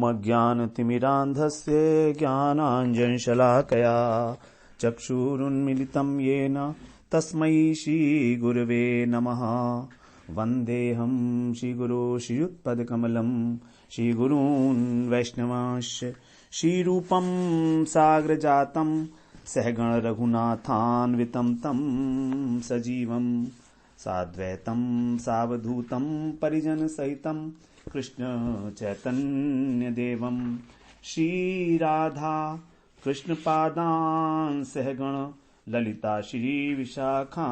ओम अज्ञानतिमिरान्धस्य ज्ञानाञ्जनशलाकया चक्षुरुन्मीलितं येन तस्मै श्रीगुरवे नमः। वन्देऽहं श्रीगुरो श्रीयुतपदकमलं श्रीगुरून् वैष्णवांश्च श्रीरूपं साग्रजातं सहगण रघुनाथान्वितं तं सजीवं साद्वैतं सावधूतं परिजनसहितं कृष्ण चैतन्य देवं श्रीराधा कृष्णपादान् सहगण ललिता श्री विशाखान्वितांश्च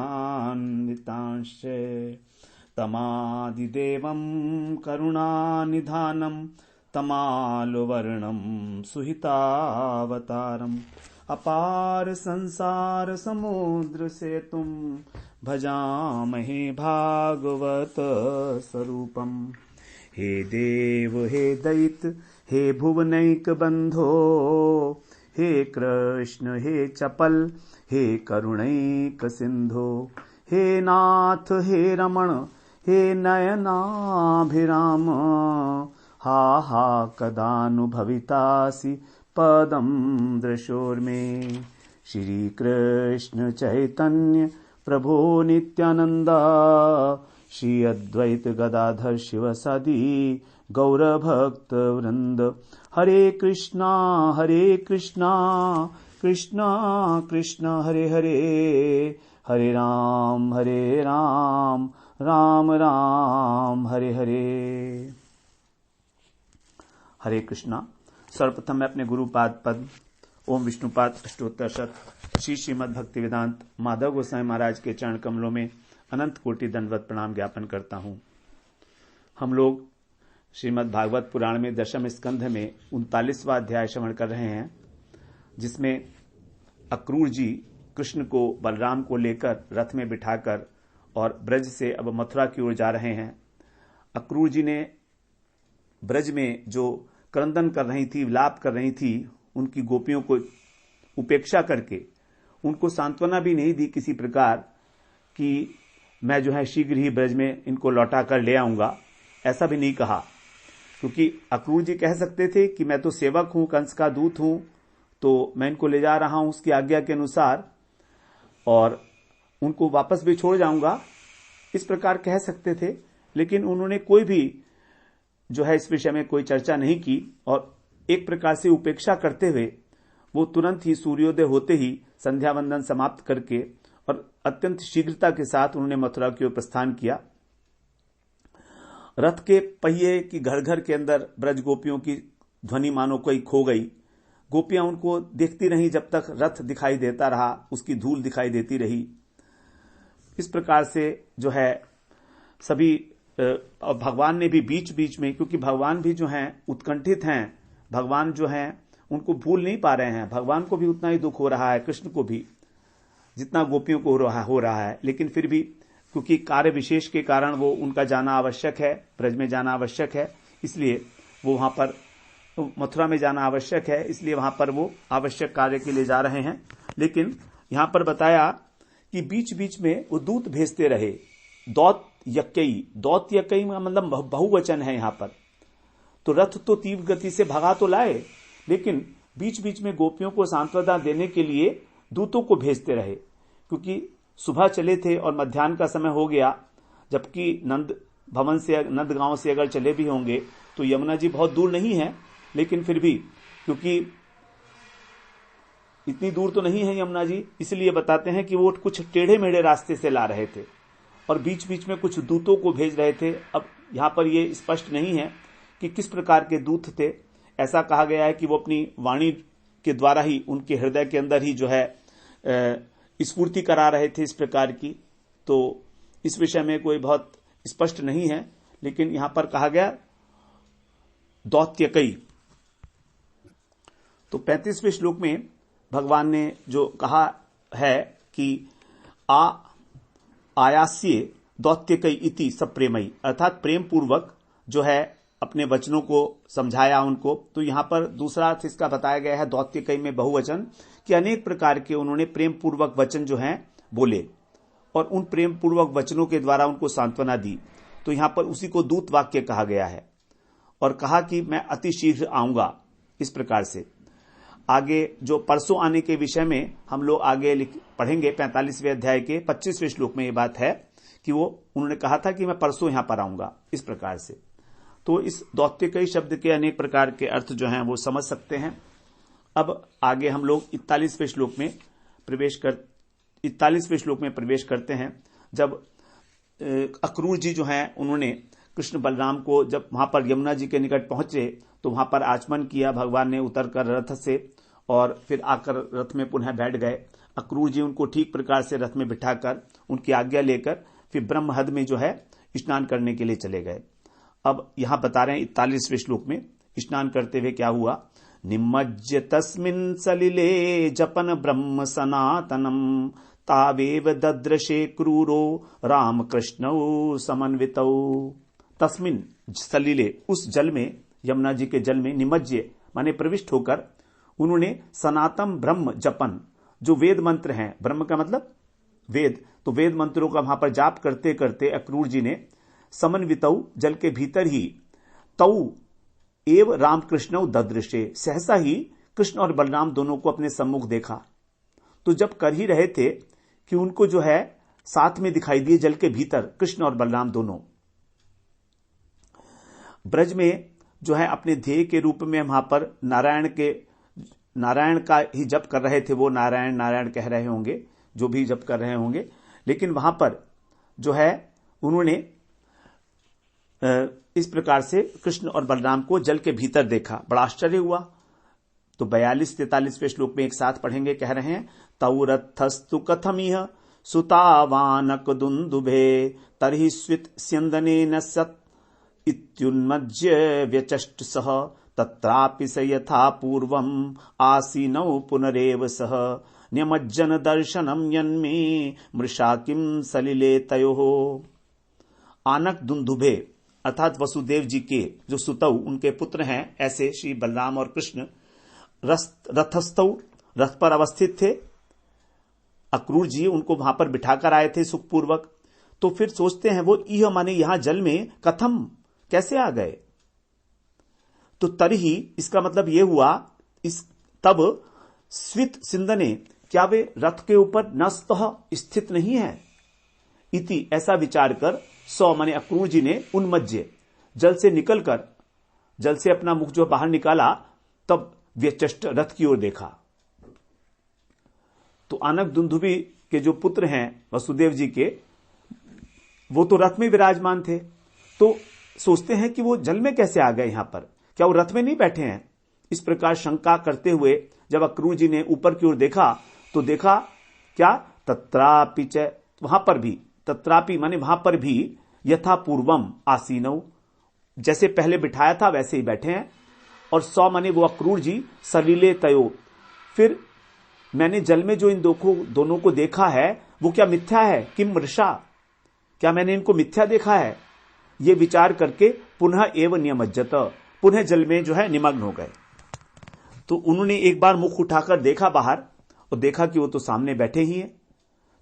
तमादिदेवं करुणानिधानं तमालुवर्णं सुहितावतारम् अपार संसार समुद्र सेतुं भजामहे भागवत स्वरूपम्। हे देव हे दैत हे भुवनैक बंधो हे कृष्ण हे चपल हे करुणैक सिंधो हे नाथ हे रमण हे नयनाभिराम हा हा कदानुभवितासि पदं दृशोर्मे। श्री कृष्ण चैतन्य प्रभो नित्यानंद श्री अद्वैत गदाधर शिवसदि गौरभक्त वृंद। हरे कृष्णा कृष्णा कृष्णा हरे हरे हरे राम राम राम हरे हरे। हरे कृष्णा। सर्वप्रथम मैं अपने गुरुपाद पद ओम विष्णुपाद अष्टोत्तर शत श्री श्रीमद् भक्ति वेदांत माधव गोसाई महाराज के चरण कमलों में अनंत कोटि दंडवत प्रणाम ज्ञापन करता हूं। हम लोग श्रीमद् भागवत पुराण में दशम स्कंध में 39वां अध्याय श्रवण कर रहे हैं, जिसमें अक्रूर जी कृष्ण को बलराम को लेकर रथ में बिठाकर और ब्रज से अब मथुरा की ओर जा रहे हैं। अक्रूर जी ने ब्रज में जो क्रंदन कर रही थी, विलाप कर रही थी, उनकी गोपियों को उपेक्षा करके उनको सांत्वना भी नहीं दी किसी प्रकार कि मैं जो है शीघ्र ही ब्रज में इनको लौटा कर ले आऊंगा, ऐसा भी नहीं कहा। क्योंकि अक्रूर जी कह सकते थे कि मैं तो सेवक हूं, कंस का दूत हूं, तो मैं इनको ले जा रहा हूं उसकी आज्ञा के अनुसार और उनको वापस भी छोड़ जाऊंगा, इस प्रकार कह सकते थे। लेकिन उन्होंने कोई भी जो है इस विषय में कोई चर्चा नहीं की और एक प्रकार से उपेक्षा करते हुए वो तुरंत ही सूर्योदय होते ही संध्या वंदन समाप्त करके और अत्यंत शीघ्रता के साथ उन्होंने मथुरा की ओर प्रस्थान किया। रथ के पहिए की घर घर के अंदर ब्रज गोपियों की ध्वनि मानो कोई खो गई। गोपियां उनको देखती रहीं जब तक रथ दिखाई देता रहा, उसकी धूल दिखाई देती रही। इस प्रकार से जो है सभी और भगवान ने भी बीच बीच में, क्योंकि भगवान भी जो हैं उत्कंठित हैं, भगवान जो हैं उनको भूल नहीं पा रहे हैं, भगवान को भी उतना ही दुख हो रहा है, कृष्ण को भी जितना गोपियों को हो रहा है। लेकिन फिर भी क्योंकि कार्य विशेष के कारण वो उनका जाना आवश्यक है, ब्रज में जाना आवश्यक है, इसलिए वो वहां पर मथुरा में जाना आवश्यक है, इसलिए वहां पर वो आवश्यक कार्य के लिए जा रहे हैं। लेकिन यहां पर बताया कि बीच बीच में वो दूत भेजते रहे। दौत यक्कई मतलब बहुवचन है यहां पर। तो रथ तो तीव्र गति से भगा तो लाए, लेकिन बीच बीच में गोपियों को सांत्वना देने के लिए दूतों को भेजते रहे। क्योंकि सुबह चले थे और मध्याह्न का समय हो गया, जबकि नंद गांव से अगर चले भी होंगे तो यमुना जी बहुत दूर नहीं है, लेकिन फिर भी क्योंकि इतनी दूर तो नहीं है यमुना जी, इसलिए बताते हैं कि वो कुछ टेढ़े मेढ़े रास्ते से ला रहे थे और बीच बीच में कुछ दूतों को भेज रहे थे। अब यहां पर ये स्पष्ट नहीं है कि किस प्रकार के दूत थे। ऐसा कहा गया है कि वो अपनी वाणी के द्वारा ही उनके हृदय के अंदर ही जो है स्फूर्ति करा रहे थे इस प्रकार की। तो इस विषय में कोई बहुत स्पष्ट नहीं है, लेकिन यहां पर कहा गया दौत्यकई। तो 35वें श्लोक में भगवान ने जो कहा है कि आयास्ये दौत्यकई इति सप्रेमई, अर्थात प्रेम पूर्वक जो है अपने वचनों को समझाया उनको। तो यहां पर दूसरा अर्थ इसका बताया गया है दौत्यकई में बहुवचन, कि अनेक प्रकार के उन्होंने प्रेम पूर्वक वचन जो हैं बोले और उन प्रेम पूर्वक वचनों के द्वारा उनको सांत्वना दी। तो यहां पर उसी को दूत वाक्य कहा गया है। और कहा कि मैं अति शीघ्र आऊंगा। इस प्रकार से आगे जो परसों आने के विषय में हम लोग आगे पढ़ेंगे 45वें अध्याय के 25वें श्लोक में ये बात है कि वो उन्होंने कहा था कि मैं परसों यहां पर आऊंगा। इस प्रकार से तो इस दौत्यकई शब्द के अनेक प्रकार के अर्थ जो हैं वो समझ सकते हैं। अब आगे हम लोग 41वें श्लोक में प्रवेश करते हैं। जब अक्रूर जी जो हैं उन्होंने कृष्ण बलराम को जब वहां पर यमुना जी के निकट पहुंचे तो वहां पर आचमन किया भगवान ने उतरकर रथ से, और फिर आकर रथ में पुनः बैठ गए। अक्रूर जी उनको ठीक प्रकार से रथ में बिठाकर उनकी आज्ञा लेकर फिर ब्रह्महद में जो है स्नान करने के लिए चले गए। अब यहां बता रहे हैं 41वें श्लोक में स्नान करते हुए क्या हुआ। निमज्य तस्मिन् सलिले जपन ब्रह्म सनातनम तावेव दद्रशे क्रूरो राम कृष्णौ समन्वितौ। तस्मिन् सलिले, उस जल में, यमुना जी के जल में, निमज्य माने प्रविष्ट होकर उन्होंने सनातन ब्रह्म जपन, जो वेद मंत्र हैं, ब्रह्म का मतलब वेद, तो वेद मंत्रों का वहां पर जाप करते करते अक्रूर जी ने समन्वितौ, जल के भीतर ही, तौ एव रामकृष्ण ददृशे, सहसा ही कृष्ण और बलराम दोनों को अपने सम्मुख देखा। तो जब कर ही रहे थे कि उनको जो है साथ में दिखाई दिए जल के भीतर कृष्ण और बलराम दोनों। ब्रज में जो है अपने ध्येय के रूप में वहां पर नारायण का ही जप कर रहे थे। वो नारायण नारायण कह रहे होंगे, जो भी जप कर रहे होंगे, लेकिन वहां पर जो है उन्होंने इस प्रकार से कृष्ण और बलराम को जल के भीतर देखा। बड़ा आश्चर्य हुआ। तो 42-43वें श्लोक में एक साथ पढ़ेंगे। कह रहे हैं, तौ रथस्तु कथमिह सुतावानक दुन्दुभे तर्हि स्वित स्यन्दनेन सत् इत्युन्मज्य व्यचष्ट सह तत्रापि स यथा पूर्वम् आसीनौ पुनरेव सह न्यमज्जन दर्शनम यन्मे मृषा किम सलिले तयोः। आनक दुन्दुभे अर्थात वसुदेव जी के जो सुतौ, उनके पुत्र हैं, ऐसे श्री बलराम और कृष्ण रथस्थौ, रथ पर अवस्थित थे। अक्रूर जी उनको वहां पर बिठाकर आए थे सुखपूर्वक। तो फिर सोचते हैं वो इह माने यहां जल में कथम, कैसे आ गए। तो तरही इसका मतलब यह हुआ, इस तब स्वित सिंदने, क्या वे रथ के ऊपर नस्तः स्थित नहीं है। इति ऐसा विचार कर सौ माने अक्रूर जी ने उन्मज्य, जल से निकलकर, जल से अपना मुख जो बाहर निकाला, तब व्यचष्ट रथ की ओर देखा। तो आनक दुन्दुभि के जो पुत्र हैं वसुदेव जी के, वो तो रथ में विराजमान थे। तो सोचते हैं कि वो जल में कैसे आ गए यहां पर, क्या वो रथ में नहीं बैठे हैं। इस प्रकार शंका करते हुए जब अक्रूर जी ने ऊपर की ओर देखा तो देखा क्या, तत्रापि च, वहां पर भी, तत्रापि माने वहां पर भी, यथा पूर्वम आसीनौ, जैसे पहले बिठाया था वैसे ही बैठे हैं। और सौ माने वो अक्रूर जी सलिले तयो, फिर मैंने जल में जो इन दोनों को देखा है वो क्या मिथ्या है, किम मृषा, क्या मैंने इनको मिथ्या देखा है, ये विचार करके पुनः एव नियमज्जत, पुनः जल में जो है निमग्न हो गए। तो उन्होंने एक बार मुख उठाकर देखा बाहर और देखा कि वो तो सामने बैठे ही हैं।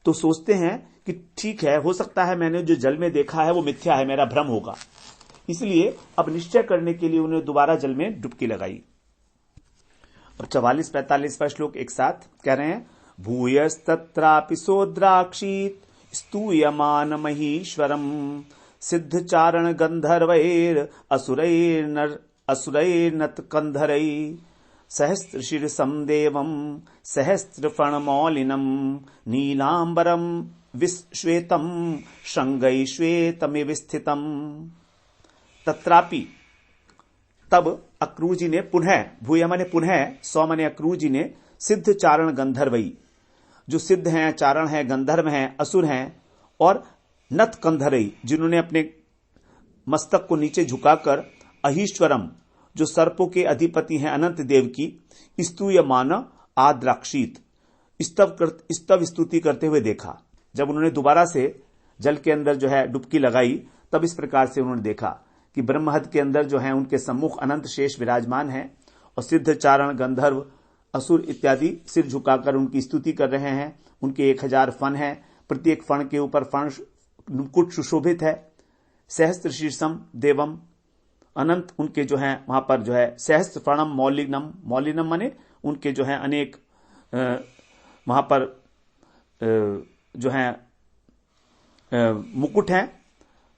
तो सोचते हैं कि ठीक है, हो सकता है मैंने जो जल में देखा है वो मिथ्या है, मेरा भ्रम होगा। इसलिए अब निश्चय करने के लिए उन्होंने दोबारा जल में डुबकी लगाई। और 44-45वां श्लोक एक साथ कह रहे हैं, भूयस्तत्रापि सोद्राक्षीत स्तूयमान महीश्वरम सिद्धचारण गंधर्वैर असुरैर्नत कंधरै सहस्रशीर्षं देवं सहस्रफणमौलिनं नीलांबरम विश्वेतम श्रृंगैश्वेतमिव स्थितम्। तत्रापि, तब अक्रूर जी ने पुनः, भूय माने पुनः, सौ माने अक्रूर जी ने, सिद्ध चारण गंधर्वई, जो सिद्ध हैं, चारण हैं, गंधर्व हैं, असुर हैं, और नत कंधरई, जिन्होंने अपने मस्तक को नीचे झुकाकर अहीश्वरम, जो सर्पों के अधिपति हैं अनंत देव की, स्तूयमान आद्राक्षित, स्तव स्तुति करते हुए देखा। जब उन्होंने दोबारा से जल के अंदर जो है डुबकी लगाई, तब इस प्रकार से उन्होंने देखा कि ब्रह्महद के अंदर जो है उनके सम्मुख अनंत शेष विराजमान हैं और सिद्ध चारण गंधर्व असुर इत्यादि सिर झुकाकर उनकी स्तुति कर रहे हैं। उनके 1000 फण हैं, प्रत्येक फण के ऊपर फण मुकुट सुशोभित है। सहस्त्र शीर्षम देवम, अनंत उनके जो है वहां पर जो है सहस्त्र फणम मौलिनम, मौलिनम माने उनके जो है अनेक वहां पर जो है मुकुट हैं,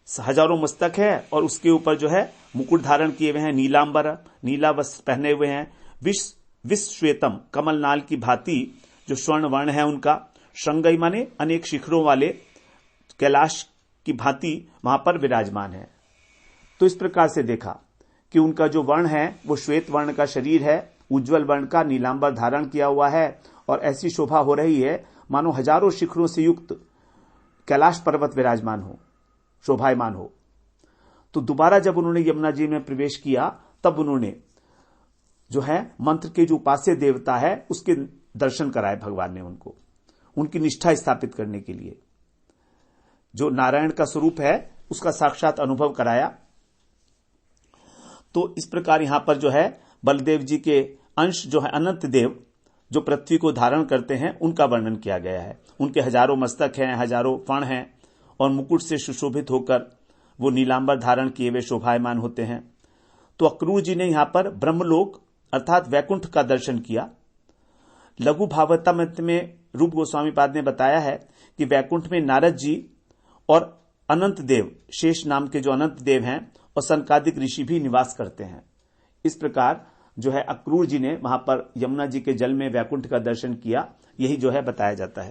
हजारों मस्तक है और उसके ऊपर जो है मुकुट धारण किए हुए हैं, नीलांबर नीला वस्त्र पहने हुए हैं, विष श्वेतम कमल नाल की भांति जो स्वर्ण वर्ण है उनका, श्रृंगई माने अनेक शिखरों वाले कैलाश की भांति वहां पर विराजमान है। तो इस प्रकार से देखा कि उनका जो वर्ण है वो श्वेत वर्ण का शरीर है, उज्जवल वर्ण का नीलांबर धारण किया हुआ है और ऐसी शोभा हो रही है मानो हजारों शिखरों से युक्त कैलाश पर्वत विराजमान हो, शोभायमान हो। तो दोबारा जब उन्होंने यमुना जी में प्रवेश किया तब उन्होंने जो है मंत्र के जो उपास्य देवता है उसके दर्शन कराए भगवान ने उनको, उनकी निष्ठा स्थापित करने के लिए जो नारायण का स्वरूप है उसका साक्षात अनुभव कराया। तो इस प्रकार यहां पर जो है बलदेव जी के अंश जो है अनंत देव जो पृथ्वी को धारण करते हैं उनका वर्णन किया गया है। उनके हजारों मस्तक हैं, हजारों फण हैं और मुकुट से सुशोभित होकर वो नीलांबर धारण किए हुए शोभायमान होते हैं। तो अक्रूर जी ने यहां पर ब्रह्मलोक अर्थात वैकुंठ का दर्शन किया। लघु भागवतामृत में रूप गोस्वामी पाद ने बताया है कि वैकुंठ में नारद जी और अनंत देव, शेष नाम के जो अनंत देव हैं और सनकादिक ऋषि भी निवास करते हैं। इस प्रकार जो है अक्रूर जी ने वहां पर यमुना जी के जल में वैकुंठ का दर्शन किया, यही जो है बताया जाता है।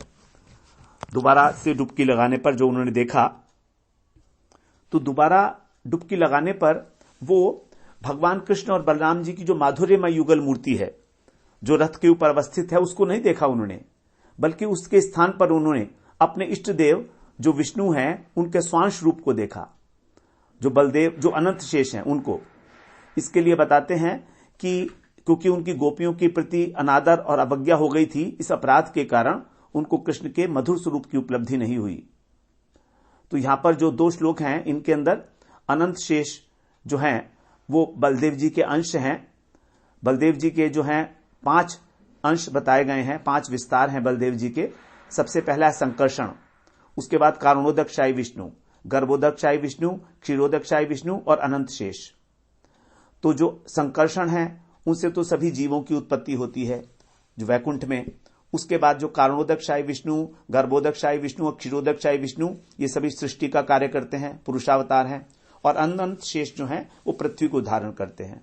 दोबारा से डुबकी लगाने पर जो उन्होंने देखा, तो दोबारा डुबकी लगाने पर वो भगवान कृष्ण और बलराम जी की जो माधुर्यमय युगल मूर्ति है जो रथ के ऊपर अवस्थित है उसको नहीं देखा उन्होंने, बल्कि उसके स्थान पर उन्होंने अपने इष्ट देव जो विष्णु हैं उनके स्वांश रूप को देखा, जो बलदेव जो अनंत शेष हैं उनको। इसके लिए बताते हैं कि क्योंकि उनकी गोपियों के प्रति अनादर और अवज्ञा हो गई थी, इस अपराध के कारण उनको कृष्ण के मधुर स्वरूप की उपलब्धि नहीं हुई। तो यहां पर जो 2 श्लोक हैं इनके अंदर अनंत शेष जो हैं वो बलदेव जी के अंश हैं। बलदेव जी के जो हैं 5 अंश बताए गए हैं, 5 विस्तार हैं बलदेव जी के। सबसे पहला है संकर्षण, उसके बाद कारणोदकशायी विष्णु, गर्भोदकशायी विष्णु, क्षीरोदकशायी विष्णु और अनंत शेष। तो जो संकर्षण है उनसे तो सभी जीवों की उत्पत्ति होती है जो वैकुंठ में। उसके बाद जो कारणोदकशायी विष्णु, गर्भोदकशायी विष्णु और क्षीरोदकशायी विष्णु ये सभी सृष्टि का कार्य करते हैं, पुरुषावतार हैं। और अनंत शेष जो हैं वो पृथ्वी को धारण करते हैं।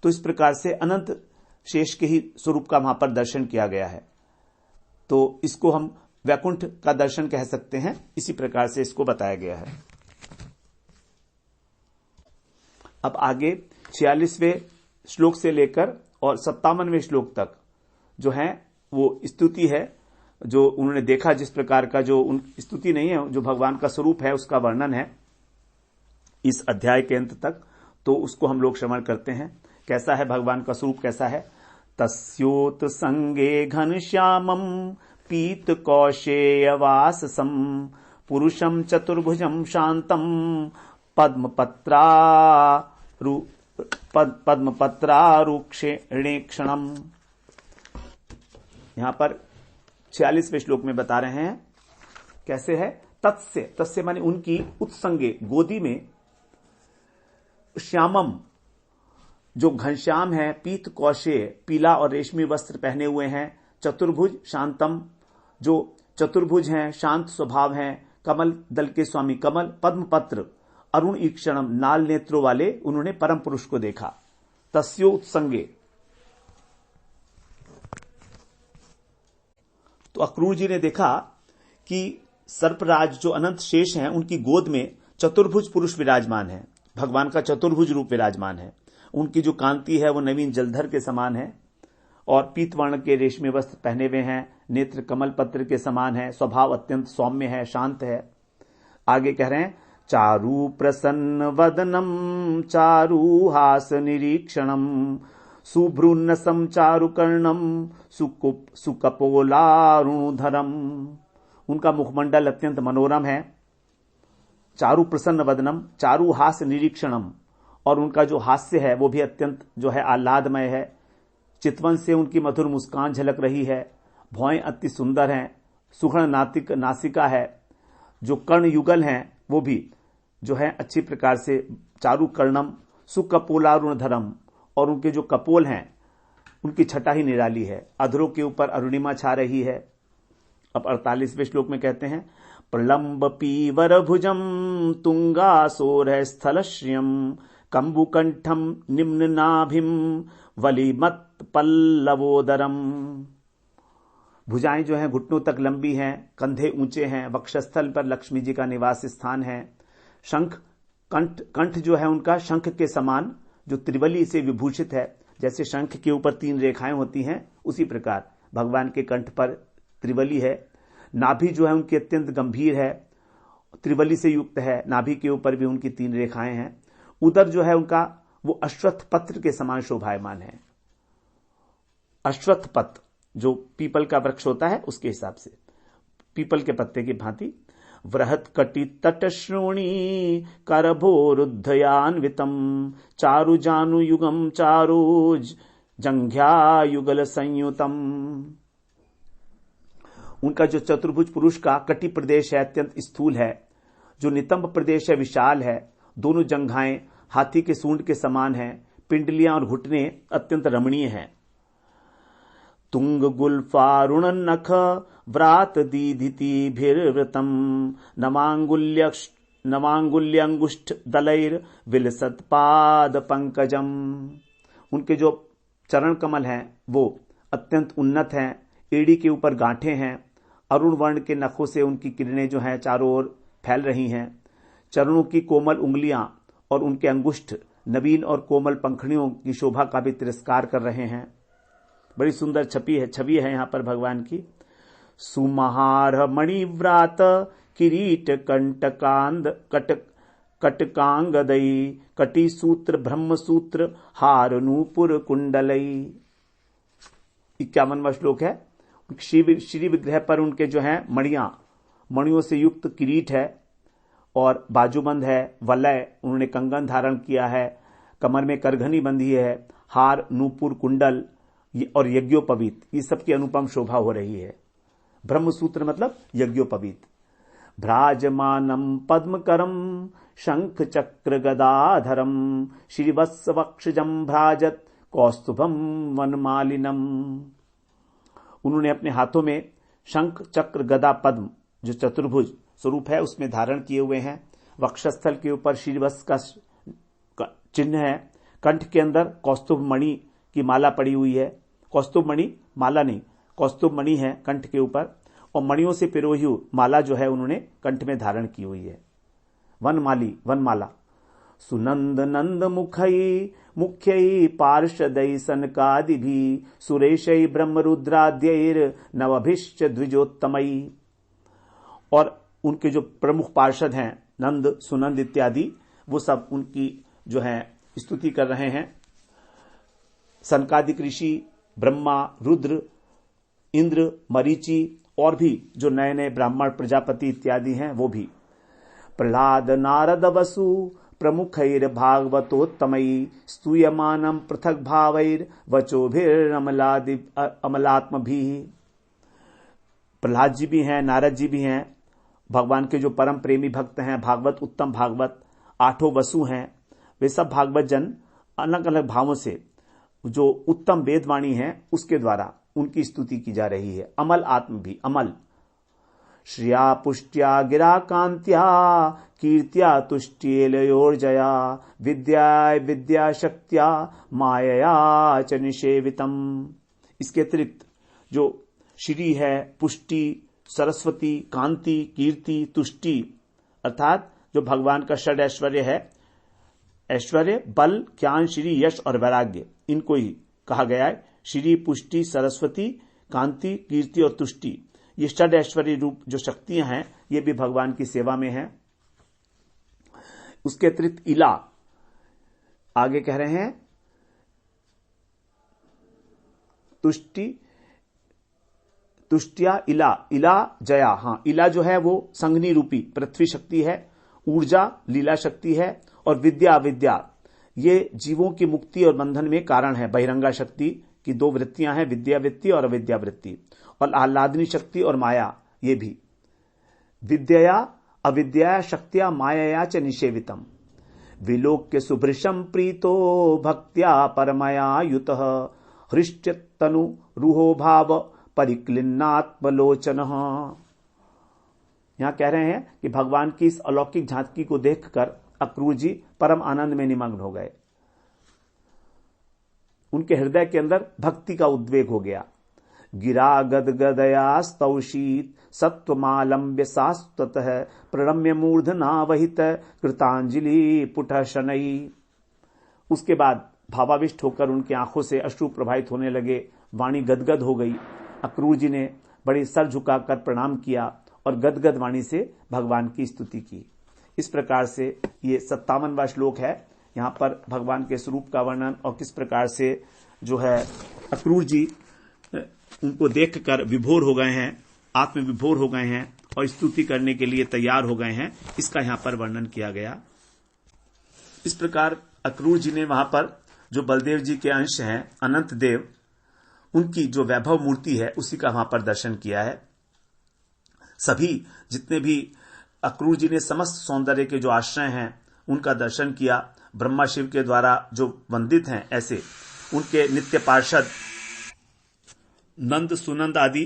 तो इस प्रकार से अनंत शेष के ही स्वरूप का वहां पर दर्शन किया गया है। तो इसको हम वैकुंठ का दर्शन कह सकते हैं, इसी प्रकार से इसको बताया गया है। अब आगे 46वें श्लोक से लेकर और 57वें श्लोक तक जो है वो स्तुति है, जो उन्होंने देखा जिस प्रकार का, जो स्तुति नहीं है, जो भगवान का स्वरूप है उसका वर्णन है इस अध्याय के अंत तक। तो उसको हम लोग श्रवण करते हैं, कैसा है भगवान का स्वरूप, कैसा है। तस्योत संगे घनश्यामम पीत कौशेयवाससम पुरुषम चतुर्भुजम शांतम पद्मपत्रारुक्षेणेक्षणम। यहां पर 46वें श्लोक में बता रहे हैं कैसे है। तत्स्य, तस्य माने उनकी, उत्संगे गोदी में, श्यामम जो घनश्याम है, पीत कौशेय पीला और रेशमी वस्त्र पहने हुए हैं, चतुर्भुज शांतम जो चतुर्भुज हैं, शांत स्वभाव हैं, कमल दल के स्वामी कमल, पद्मपत्र अरुण ईक्षणम नाल नेत्रों वाले उन्होंने परम पुरुष को देखा। तस्यो उत्संगे, तो अक्रूर जी ने देखा कि सर्पराज जो अनंत शेष हैं उनकी गोद में चतुर्भुज पुरुष विराजमान है, भगवान का चतुर्भुज रूप विराजमान है। उनकी जो कांति है वो नवीन जलधर के समान है और पीतवर्ण के रेशमी वस्त्र पहने हुए हैं, नेत्र कमल पत्र के समान है, स्वभाव अत्यंत सौम्य है, शांत है। आगे कह रहे हैं चारु प्रसन्न वदनम चारु हास निरीक्षणम सुभ्रुन्नसम चारु कर्णम सुकपोलारुणधरम। उनका मुखमंडल अत्यंत मनोरम है। चारु प्रसन्न वदनम, चारु हास निरीक्षणम, और उनका जो हास्य है वो भी अत्यंत जो है आह्लादमय है। चितवन से उनकी मधुर मुस्कान झलक रही है। भौएं अति सुंदर हैं, सुघड़ नासिका है। जो कर्ण युगल हैं वो भी जो है अच्छी प्रकार से चारु कर्णम सुकपोलारुणधरम, और उनके जो कपोल हैं उनकी छटा ही निराली है। अधरों के ऊपर अरुणिमा छा रही है। अब 48वें श्लोक में कहते हैं, प्रलंब पीवर भुजम तुंगासोर स्थलश्रियम कंबुकंठम निम्न नाभिम वलिमत पल्लवोदरम। भुजाएं जो हैं घुटनों तक लंबी हैं, कंधे ऊंचे हैं, वक्षस्थल पर लक्ष्मी जी का निवास स्थान है। शंख कंठ जो है उनका शंख के समान जो त्रिवली से विभूषित है, जैसे शंख के ऊपर 3 रेखाएं होती हैं उसी प्रकार भगवान के कंठ पर त्रिवली है। नाभि जो है उनकी अत्यंत गंभीर है, त्रिवली से युक्त है। नाभि के ऊपर भी उनकी 3 रेखाएं हैं। उदर जो है उनका वो अश्वत्थ पत्र के समान शोभायमान है। अश्वत्थ पत्र जो पीपल का वृक्ष होता है उसके हिसाब से, पीपल के पत्ते की भांति। वृहत कटि तट श्रोणी करभोरुद्धयान्वितम चारु जानु युगम चारुज जंघ्या युगल संयुतम। उनका जो चतुर्भुज पुरुष का कटि प्रदेश है अत्यंत स्थूल है, जो नितंब प्रदेश है विशाल है। दोनों जंघाएं हाथी के सूंड के समान हैं। पिंडलियां और घुटने अत्यंत रमणीय हैं। तुंग गुल्फारुण नख व्रात दीधितिभिर्वृतम नमांगुल्यंगुष्ठ दलैर विलसत पाद पंकजम। उनके जो चरण कमल हैं वो अत्यंत उन्नत हैं। एड़ी के ऊपर गांठें हैं। अरुण वर्ण के नखों से उनकी किरणें जो हैं चारों ओर फैल रही हैं। चरणों की कोमल उंगलियां और उनके अंगुष्ठ नवीन और कोमल पंखड़ियों की शोभा का भी तिरस्कार कर रहे हैं। बड़ी सुंदर छवि है यहाँ पर भगवान की। सुमहार मणिव्रात किरीट कंटकांद कटकांगदई कटिसूत्र ब्रह्मसूत्र हार नूपुर कुंडलई। 51वां श्लोक है। श्री विग्रह पर उनके जो है मणियों से युक्त किरीट है और बाजूबंद है। वलय, उन्होंने कंगन धारण किया है। कमर में करघनी बंधी है। हार, नूपुर, कुंडल और यज्ञोपवीत, ये सबकी अनुपम शोभा हो रही है। ब्रह्मसूत्र मतलब यज्ञोपवीत। भ्राजमानम पद्मकरम शंख चक्र गदाधरम श्रीवत्सवक्षजम भ्राजत कौस्तुभम वनमालिनम। उन्होंने अपने हाथों में शंख चक्र गदा पद्म जो चतुर्भुज स्वरूप है उसमें धारण किए हुए हैं। वक्षस्थल के ऊपर श्रीवत्स का चिन्ह है। कंठ के अंदर कौस्तुभ मणि की माला पड़ी हुई है। कौस्तुभ मणि माला नहीं, कौस्तुभ मणि है कंठ के ऊपर, और मणियों से पिरोही माला जो है उन्होंने कंठ में धारण की हुई है। वनमाला। सुनंद नंद मुख्यई पार्षदई सनकादिभि सुरेशई ब्रह्मरुद्राद्यैर नवभिश्च द्विजोत्तमई। और उनके जो प्रमुख पार्षद हैं नंद, सुनंद इत्यादि, वो सब उनकी जो है स्तुति कर रहे हैं। सनकादिक ऋषि, ब्रह्मा, रुद्र, इंद्र, मरीचि और भी जो नए नए ब्राह्मण, प्रजापति इत्यादि हैं वो भी। प्रहलाद नारद वसु प्रमुखैर भागवतोत्तमई स्तूयमानम पृथक भावैर वचोभिरमलात्म भी। प्रहलाद जी भी हैं, नारद जी भी हैं, भगवान के जो परम प्रेमी भक्त हैं, भागवत, उत्तम भागवत, 8 वसु हैं। वे सब भागवत जन अलग अलग भावों से जो उत्तम वेदवाणी है उसके द्वारा उनकी स्तुति की जा रही है। अमल आत्म भी, अमल। श्रिया पुष्ट्या गिरा कांत्या कीर्त्या तुष्ट्येलयोर्जया विद्या शक्त्या मायया च निषेवितम। इसके अतिरिक्त जो श्री है, पुष्टि, सरस्वती, कांति, कीर्ति, तुष्टि, अर्थात जो भगवान का षड ऐश्वर्य है, ऐश्वर्य, बल, ज्ञान, श्री, यश और वैराग्य, इनको ही कहा गया है। श्री, पुष्टि, सरस्वती, कांति, कीर्ति और तुष्टि, ये षड ऐश्वर्य रूप जो शक्तियां हैं ये भी भगवान की सेवा में हैं। उसके अतिरिक्त इला, आगे कह रहे हैं तुष्टिया इला जया। हाँ, इला जो है वो संघनी रूपी पृथ्वी शक्ति है। ऊर्जा लीला शक्ति है। और विद्या ये जीवों की मुक्ति और बंधन में कारण है। बहिरंगा शक्ति की 2 वृत्तियां हैं, विद्या वृत्ति और अविद्या वृत्ति। और आह्लादनी शक्ति और माया, ये भी। विद्या अविद्या शक्त्या मायया च निषेवितम विलोक्य सुभृशम प्रीतो भक्त्या परमया युतः हृष्टतनु रुहो भाव परिक्लिन्नात्मलोचन। यहां कह रहे हैं कि भगवान की इस अलौकिक झांकी को देखकर अक्रूर जी परम आनंद में निमग्न हो गए। उनके हृदय के अंदर भक्ति का उद्वेग हो गया। गिरा गदगदया स्तौषीत सत्वमालंब्य सास्ततः प्रणम्य मूर्धना वहित कृतांजलि पुट शनई। उसके बाद भावाविष्ट होकर उनकी आंखों से अश्रु प्रवाहित होने लगे, वाणी गदगद हो गई। अक्रूर जी ने बड़ी सर झुकाकर प्रणाम किया और गदगद वाणी से भगवान की स्तुति की। इस प्रकार से ये 57वां श्लोक है। यहां पर भगवान के स्वरूप का वर्णन और किस प्रकार से जो है अक्रूर जी उनको देखकर विभोर हो गए हैं, आत्म विभोर हो गए हैं और स्तुति करने के लिए तैयार हो गए हैं, इसका यहां पर वर्णन किया गया। इस प्रकार अक्रूर जी ने वहां पर जो बलदेव जी के अंश हैं अनंत देव, उनकी जो वैभव मूर्ति है उसी का वहां पर दर्शन किया है। सभी जितने भी अक्रूर जी ने समस्त सौंदर्य के जो आश्रय हैं उनका दर्शन किया। ब्रह्मा शिव के द्वारा जो वंदित हैं ऐसे उनके नित्य पार्षद नंद सुनंद आदि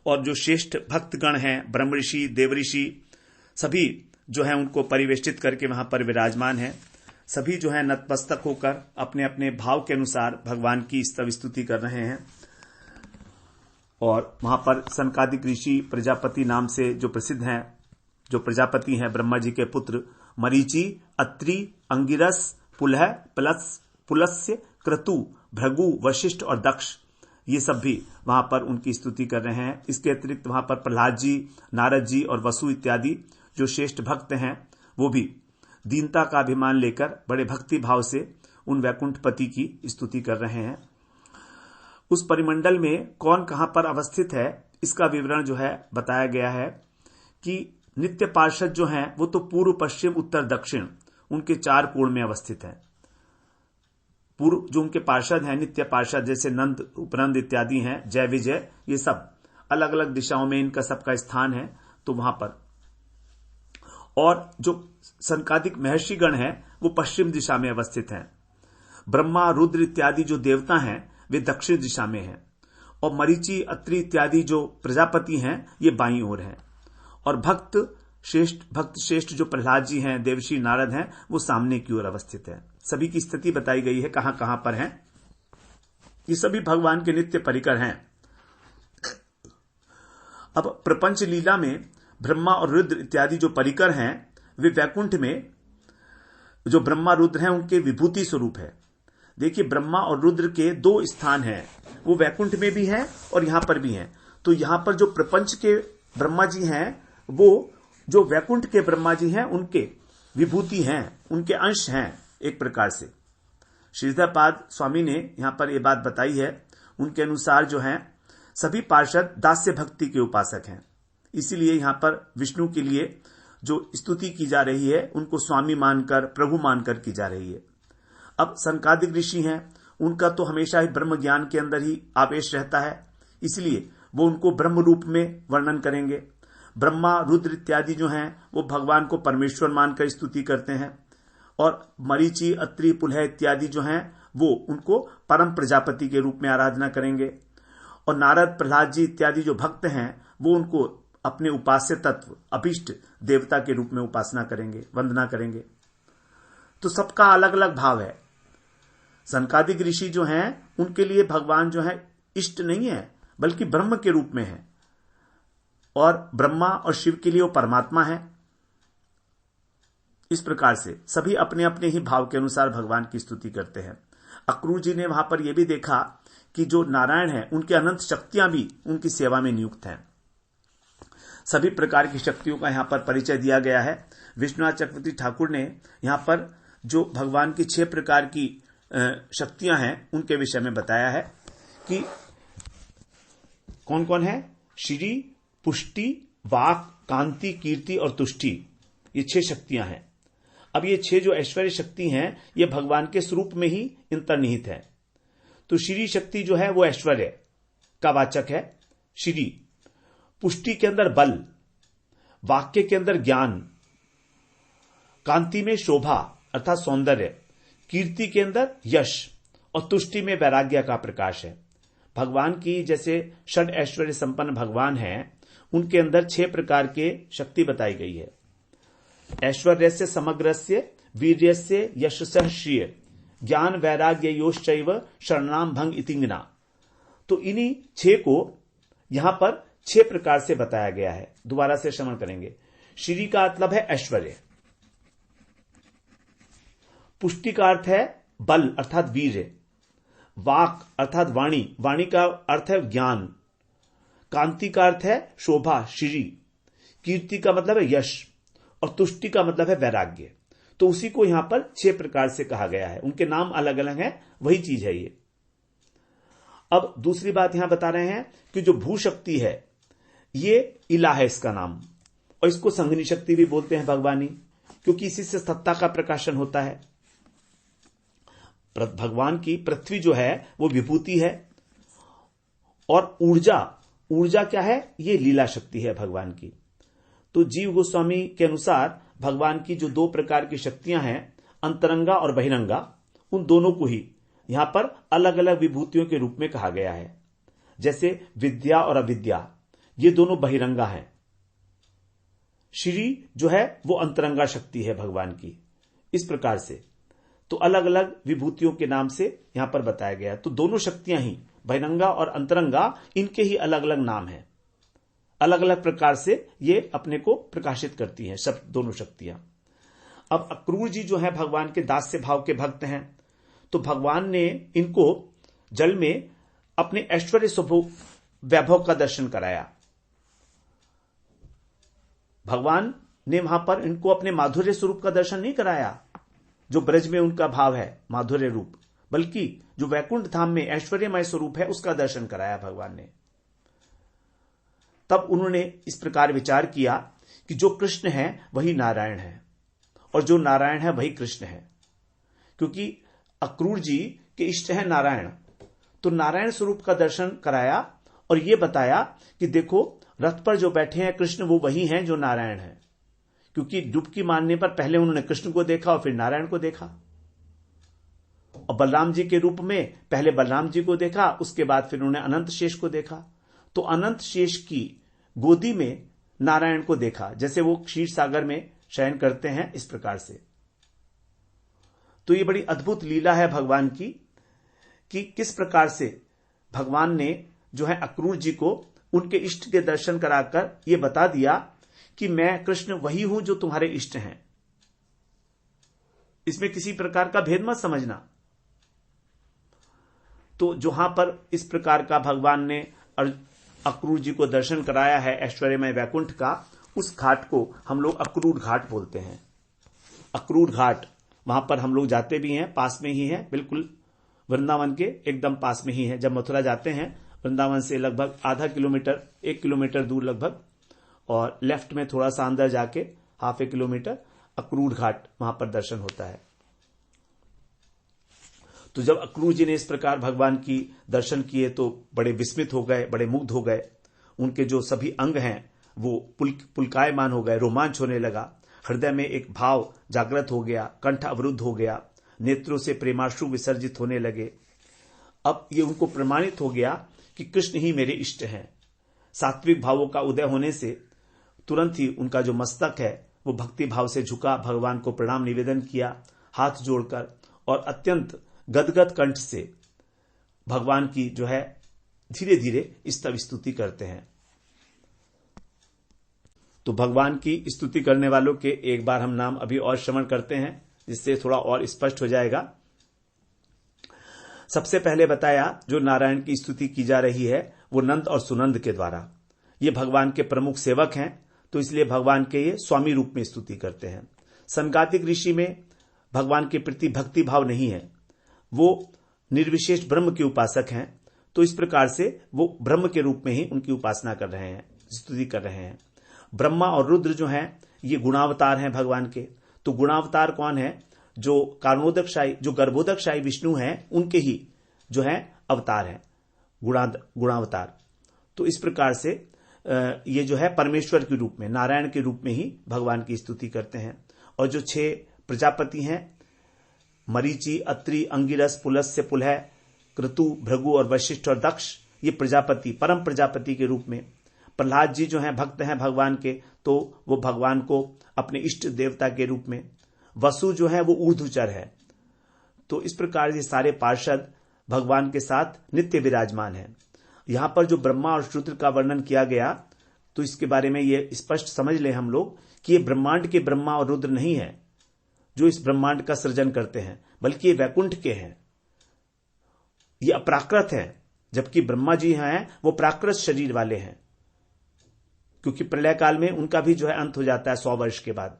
और जो श्रेष्ठ भक्तगण हैं ब्रह्म ऋषि देवऋषि सभी जो है उनको परिवेष्टित करके वहां पर विराजमान है। सभी जो है नतमस्तक होकर अपने अपने भाव के अनुसार भगवान की स्तव स्तुति कर रहे हैं। और वहां पर सनकादिक ऋषि प्रजापति नाम से जो प्रसिद्ध हैं, जो प्रजापति हैं ब्रह्मा जी के पुत्र मरीचि, अत्रि, अंगिरस, पुलह, पुलस्य, क्रतु, भृगु, वशिष्ठ और दक्ष, ये सब भी वहां पर उनकी स्तुति कर रहे हैं। इसके अतिरिक्त वहां पर प्रहलाद जी, नारद जी और वसु इत्यादि जो श्रेष्ठ भक्त हैं वो भी दीनता का अभिमान लेकर बड़े भक्ति भाव से उन वैकुंठपति की स्तुति कर रहे हैं। उस परिमंडल में कौन कहां पर अवस्थित है इसका विवरण जो है बताया गया है कि नित्य पार्षद जो हैं वो तो पूर्व, पश्चिम, उत्तर, दक्षिण उनके 4 कोण में अवस्थित हैं। पूर्व जो उनके पार्षद हैं, नित्य पार्षद जैसे नंद, उपनंद इत्यादि हैं, जय विजय, ये सब अलग अलग दिशाओं में इनका सबका स्थान है। तो वहां पर और जो सनकादिक महर्षिगण हैं वो पश्चिम दिशा में अवस्थित हैं। ब्रह्मा, रुद्र इत्यादि जो देवता हैं वे दक्षिण दिशा में हैं और मरीचि, अत्रि इत्यादि जो प्रजापति हैं ये बाईं ओर हैं। और भक्त श्रेष्ठ जो प्रहलाद जी हैं, देवऋषि नारद हैं, वो सामने की ओर अवस्थित है। सभी की स्थिति बताई गई है कहां कहां पर हैं। ये सभी भगवान के नित्य परिकर हैं। अब प्रपंच लीला में ब्रह्मा और रुद्र इत्यादि जो परिकर हैं वे वैकुंठ में जो ब्रह्मा रुद्र हैं उनके विभूति स्वरूप है। देखिए ब्रह्मा और रुद्र के 2 स्थान हैं, वो वैकुंठ में भी हैं और यहां पर भी हैं। तो यहां पर जो प्रपंच के ब्रह्मा जी हैं वो जो वैकुंठ के ब्रह्मा जी हैं उनके विभूति हैं, उनके अंश हैं एक प्रकार से। श्रीधरपाद स्वामी ने यहां पर यह बात बताई है। उनके अनुसार जो हैं सभी पार्षद दास्य भक्ति के उपासक हैं, इसीलिए यहां पर विष्णु के लिए जो स्तुति की जा रही है उनको स्वामी मानकर, प्रभु मानकर की जा रही है। अब सनकादिक ऋषि हैं, उनका तो हमेशा ही ब्रह्म ज्ञान के अंदर ही आवेश रहता है, इसलिए वो उनको ब्रह्म रूप में वर्णन करेंगे। ब्रह्मा, रुद्र इत्यादि जो हैं वो भगवान को परमेश्वर मानकर स्तुति करते हैं और मरीचि, अत्रि, पुलह इत्यादि जो हैं वो उनको परम प्रजापति के रूप में आराधना करेंगे। और नारद, प्रहलाद जी इत्यादि जो भक्त हैं वो उनको अपने उपास्य तत्व, अभिष्ट देवता के रूप में उपासना करेंगे, वंदना करेंगे। तो सबका अलग अलग भाव है। सनकादिक ऋषि जो हैं उनके लिए भगवान जो है इष्ट नहीं है बल्कि ब्रह्म के रूप में है, और ब्रह्मा और शिव के लिए वो परमात्मा है। इस प्रकार से सभी अपने अपने ही भाव के अनुसार भगवान की स्तुति करते हैं। अक्रूर जी ने वहां पर यह भी देखा कि जो नारायण है उनकी अनंत शक्तियां भी उनकी सेवा में नियुक्त हैं। सभी प्रकार की शक्तियों का यहां पर परिचय दिया गया है। विश्वनाथ चक्रवर्ती ठाकुर ने यहां पर जो भगवान की 6 प्रकार की शक्तियां हैं उनके विषय में बताया है कि कौन कौन है। श्री, पुष्टि, वाक, कांति, कीर्ति और तुष्टि, ये 6 शक्तियां हैं। अब ये 6 जो ऐश्वर्य शक्ति हैं ये भगवान के स्वरूप में ही अंतर्निहित है। तो श्री शक्ति जो है वो ऐश्वर्य का वाचक है। श्री पुष्टि के अंदर बल, वाक्य के अंदर ज्ञान कांति में शोभा अर्थात सौंदर्य, कीर्ति के अंदर यश और तुष्टि में वैराग्य का प्रकाश है। भगवान की जैसे षड ऐश्वर्य संपन्न भगवान हैं, उनके अंदर 6 प्रकार के शक्ति बताई गई है। ऐश्वर्यस्य समग्रस्य वीर्यस्य यशसः श्रिय ज्ञान वैराग्य योश्चैव शरणाम भंग इतिंगना। तो इन्हीं 6 को यहां पर 6 प्रकार से बताया गया है। दोबारा से श्रवण करेंगे। श्री का मतलब है ऐश्वर्य, पुष्टि का अर्थ है बल अर्थात वीर्य, वाक अर्थात वाणी, वाणी का अर्थ है ज्ञान, कांति का अर्थ है शोभा श्री, कीर्ति का मतलब है यश और तुष्टि का मतलब है वैराग्य। तो उसी को यहां पर 6 प्रकार से कहा गया है। उनके नाम अलग अलग हैं, वही चीज है ये। अब दूसरी बात यहां बता रहे हैं कि जो भू शक्ति है ये इला है इसका नाम, और इसको संघनी शक्ति भी बोलते हैं भगवानी, क्योंकि इसी से सत्ता का प्रकाशन होता है। भगवान की पृथ्वी जो है वो विभूति है, और ऊर्जा क्या है, ये लीला शक्ति है भगवान की। तो जीव गोस्वामी के अनुसार भगवान की जो 2 प्रकार की शक्तियां हैं, अंतरंगा और बहिरंगा, उन दोनों को ही यहां पर अलग अलग विभूतियों के रूप में कहा गया है। जैसे विद्या और अविद्या ये दोनों बहिरंगा हैं, श्री जो है वो अंतरंगा शक्ति है भगवान की। इस प्रकार से तो अलग अलग विभूतियों के नाम से यहां पर बताया गया। तो दोनों शक्तियां ही, बहिरंगा और अंतरंगा, इनके ही अलग अलग नाम हैं। अलग अलग प्रकार से ये अपने को प्रकाशित करती हैं सब दोनों शक्तियां। अब अक्रूर जी जो है भगवान के दास्य भाव के भक्त हैं, तो भगवान ने इनको जल में अपने ऐश्वर्य स्वरूप वैभव का दर्शन कराया। भगवान ने वहां पर इनको अपने माधुर्य स्वरूप का दर्शन नहीं कराया, जो ब्रज में उनका भाव है माधुर्य रूप, बल्कि जो वैकुंठ धाम में ऐश्वर्यमय स्वरूप है उसका दर्शन कराया भगवान ने। तब उन्होंने इस प्रकार विचार किया कि जो कृष्ण है वही नारायण है, और जो नारायण है वही कृष्ण है। क्योंकि अक्रूर जी के इष्ट है नारायण, तो नारायण स्वरूप का दर्शन कराया और यह बताया कि देखो रथ पर जो बैठे हैं कृष्ण वो वही हैं जो नारायण है। क्योंकि डुबकी मारने पर पहले उन्होंने कृष्ण को देखा और फिर नारायण को देखा, और बलराम जी के रूप में पहले बलराम जी को देखा, उसके बाद फिर उन्होंने अनंत शेष को देखा। तो अनंत शेष की गोदी में नारायण को देखा, जैसे वो क्षीर सागर में शयन करते हैं, इस प्रकार से। तो ये बड़ी अद्भुत लीला है भगवान की कि किस प्रकार से भगवान ने जो है अक्रूर जी को उनके इष्ट के दर्शन कराकर ये बता दिया कि मैं कृष्ण वही हूं जो तुम्हारे इष्ट हैं। इसमें किसी प्रकार का भेद मत समझना। तो जहां पर इस प्रकार का भगवान ने अक्रूर जी को दर्शन कराया है ऐश्वर्यमय वैकुंठ का, उस घाट को हम लोग अक्रूर घाट बोलते हैं। अक्रूर घाट, वहां पर हम लोग जाते भी हैं, पास में ही है, बिल्कुल वृंदावन के एकदम पास में ही है। जब मथुरा जाते हैं वृंदावन से लगभग आधा किलोमीटर 1 किलोमीटर दूर लगभग, और लेफ्ट में थोड़ा सा अंदर जाके ½ किलोमीटर अक्रूर घाट, वहां पर दर्शन होता है। तो जब अक्रूर जी ने इस प्रकार भगवान की दर्शन किए तो बड़े विस्मित हो गए, बड़े मुग्ध हो गए। उनके जो सभी अंग हैं वो पुलकायमान हो गए, रोमांच होने लगा, हृदय में एक भाव जागृत हो गया, कंठ अवरुद्ध हो गया, नेत्रों से प्रेमाश्रु विसर्जित होने लगे। अब ये उनको प्रमाणित हो गया कि कृष्ण ही मेरे इष्ट हैं। सात्विक भावों का उदय होने से तुरंत ही उनका जो मस्तक है वो भक्ति भाव से झुका, भगवान को प्रणाम निवेदन किया हाथ जोड़कर, और अत्यंत गदगद कंठ से भगवान की जो है धीरे धीरे स्तव स्तुति करते हैं। तो भगवान की स्तुति करने वालों के एक बार हम नाम अभी और श्रवण करते हैं, जिससे थोड़ा और स्पष्ट हो जाएगा। सबसे पहले बताया जो नारायण की स्तुति की जा रही है वो नंद और सुनंद के द्वारा। ये भगवान के प्रमुख सेवक हैं, तो इसलिए भगवान के ये स्वामी रूप में स्तुति करते हैं। सनकादिक ऋषि में भगवान के प्रति भक्ति भाव नहीं है, वो निर्विशेष ब्रह्म के उपासक हैं, तो इस प्रकार से वो ब्रह्म के रूप में ही उनकी उपासना कर रहे हैं, स्तुति कर रहे हैं। ब्रह्मा और रुद्र जो हैं ये गुणावतार हैं भगवान के। तो गुणावतार कौन है? जो कारणोदकशाही, जो गर्भोदकशाही विष्णु हैं, उनके ही जो है अवतार हैं गुणावतार। तो इस प्रकार से ये जो है परमेश्वर के रूप में, नारायण के रूप में ही भगवान की स्तुति करते हैं। और जो 6 प्रजापति हैं, मरीचि, अत्रि, अंगिरस, पुलस्त्य, पुलह, क्रतु, भृगु और वशिष्ठ और दक्ष, ये प्रजापति, परम प्रजापति के रूप में। प्रहलाद जी जो हैं भक्त हैं भगवान के, तो वो भगवान को अपने इष्ट देवता के रूप में। वसु जो है वो ऊर्ध्वचर है। तो इस प्रकार ये सारे पार्षद भगवान के साथ नित्य विराजमान हैं। यहां पर जो ब्रह्मा और रुद्र का वर्णन किया गया, तो इसके बारे में ये स्पष्ट समझ लें हम लोग कि ये ब्रह्मांड के ब्रह्मा और रुद्र नहीं है जो इस ब्रह्मांड का सृजन करते हैं, बल्कि ये वैकुंठ के हैं। ये अपराकृत हैं, जबकि ब्रह्मा जी हैं वो प्राकृत शरीर वाले हैं, क्योंकि प्रलय काल में उनका भी जो है अंत हो जाता है 100 वर्ष के बाद।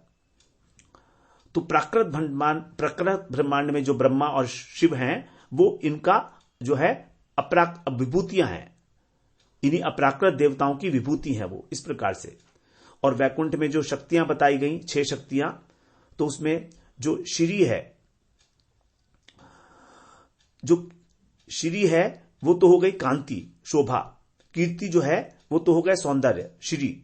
तो प्राकृत ब्रह्मांड में जो ब्रह्मा और शिव हैं, वो इनका जो है विभूतियां हैं, इन्हीं अपराकृत देवताओं की विभूति है वो, इस प्रकार से। और वैकुंठ में जो शक्तियां बताई गई, 6 शक्तियां, तो उसमें जो श्री है वो तो हो गई कांति, शोभा। कीर्ति जो है वो तो हो गया सौंदर्य, श्री।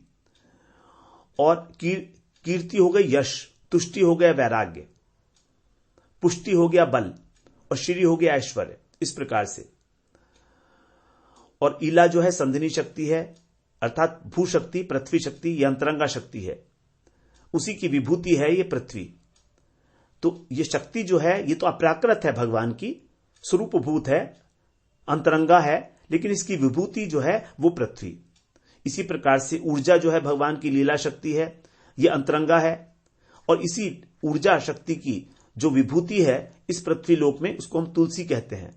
और कीर्ति हो गई यश, तुष्टि हो गया वैराग्य, पुष्टि हो गया बल, और श्री हो गया ऐश्वर्य, इस प्रकार से। और ईला जो है संधिनी शक्ति है, अर्थात भू शक्ति, पृथ्वी शक्ति, ये अंतरंगा शक्ति है, उसी की विभूति है ये पृथ्वी। तो ये शक्ति जो है ये तो अपराकृत है, भगवान की स्वरूप भूत है, अंतरंगा है, लेकिन इसकी विभूति जो है वो पृथ्वी। इसी प्रकार से ऊर्जा जो है भगवान की लीला शक्ति है, ये अंतरंगा है, और इसी ऊर्जा शक्ति की जो विभूति है इस पृथ्वी लोक में, उसको हम तुलसी कहते हैं।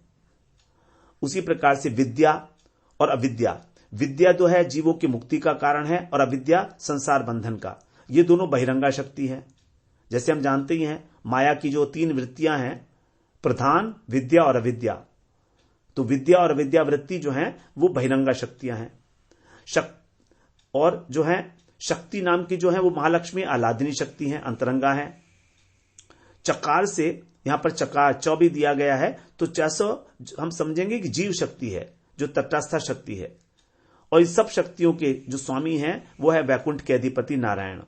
उसी प्रकार से विद्या और अविद्या, विद्या जो है जीवों की मुक्ति का कारण है, और अविद्या संसार बंधन का। ये दोनों बहिरंगा शक्ति है। जैसे हम जानते ही हैं माया की जो 3 वृत्तियां हैं, प्रधान, विद्या और अविद्या, तो विद्या और अविद्या वृत्ति जो है वो बहिरंगा शक्तियां हैं। और जो है शक्ति नाम की जो है वो महालक्ष्मी आह्लादिनी शक्ति है, अंतरंगा है। चकार से यहां पर चकार 24 दिया गया है, तो 400 हम समझेंगे कि जीव शक्ति है, जो तटस्थ शक्ति है। और इस सब शक्तियों के जो स्वामी हैं वो है वैकुंठ के अधिपति नारायण।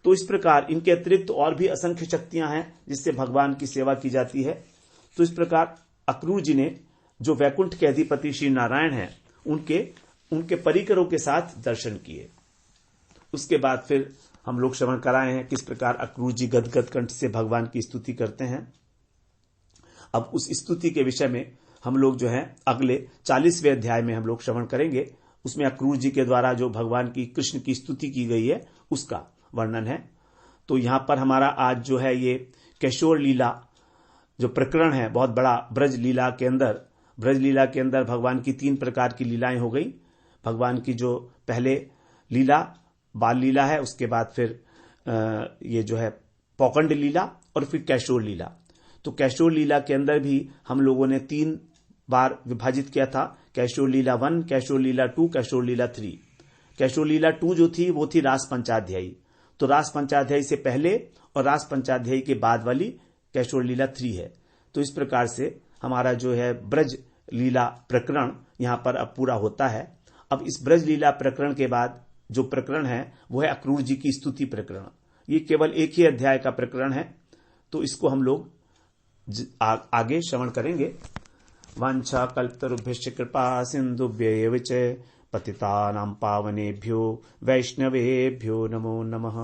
तो इस प्रकार इनके अतिरिक्त और भी असंख्य शक्तियां हैं जिससे भगवान की सेवा की जाती है। तो इस प्रकार अक्रूर जी ने जो वैकुंठ के अधिपति श्री नारायण हैं उनके परिकरों के साथ दर्शन किए। उसके बाद फिर हम लोग श्रवण कराए हैं किस प्रकार अक्रूर जी गदगद कंठ से भगवान की स्तुति करते हैं। अब उस स्तुति के विषय में हम लोग जो है अगले 40वें अध्याय में हम लोग श्रवण करेंगे। उसमें अक्रूर जी के द्वारा जो भगवान की कृष्ण की स्तुति की गई है उसका वर्णन है। तो यहां पर हमारा आज जो है ये किशोर लीला जो प्रकरण है बहुत बड़ा, ब्रज लीला के अंदर भगवान की 3 प्रकार की लीलाएं हो गई। भगवान की जो पहले लीला बाल लीला है, उसके बाद फिर ये जो है पौकंड लीला, और फिर किशोर लीला। तो किशोर लीला के अंदर भी हम लोगों ने 3 बार विभाजित किया था, किशोर लीला 1, किशोर लीला 2, किशोर लीला 3। किशोर लीला 2 जो थी वो थी रास पंचाध्यायी। तो रास पंचाध्यायी से पहले और रास पंचाध्यायी के बाद वाली किशोर लीला 3 है। तो इस प्रकार से हमारा जो है ब्रज लीला प्रकरण यहां पर अब पूरा होता है। अब इस ब्रज लीला प्रकरण के बाद जो प्रकरण है वो है अक्रूर जी की स्तुति प्रकरण। ये केवल एक ही अध्याय का प्रकरण है, तो इसको हम लोग आगे श्रवण करेंगे। वांछा कल्पतरुभ्यश्च कृपा सिंधुभ्यैव च पतितानां पावनेभ्यो वैष्णवेभ्यो नमो नमः।